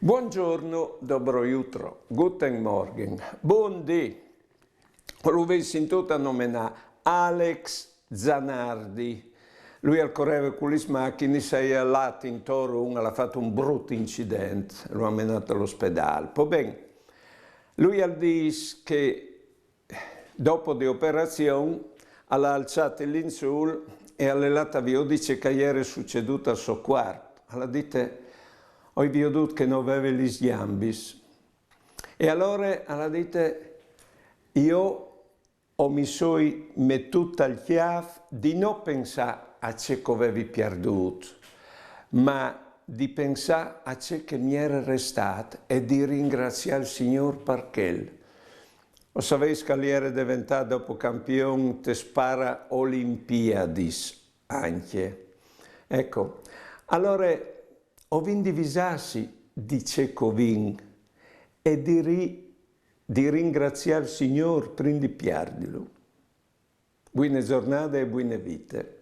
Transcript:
Buongiorno, dobro jutro, guten Morgen, buondì. Lo sentito nominare Alex Zanardi. Lui al correva con le macchine, sei allato in toro, ha fatto un brutto incidente, lo ha menato all'ospedale. Poi bene, lui ha detto che dopo di operazione ha alzato l'insul e ha levato via, dice che ieri è succeduto al suo quarto. Ha detto, ho veduto che non aveva gli sgambis. E allora ha detto, io ho messo tutta il chiave di non pensare a ciò che avevi perduto, ma di pensare a ciò che mi era restato e di ringraziare il Signore perché. Lo sapevi che lui era diventato dopo campione te spara Olimpiadis anche. Ecco, allora ho divisarsi di Cecovin e di ringraziare il Signore prima di perderlo. Buone giornate e buone vite.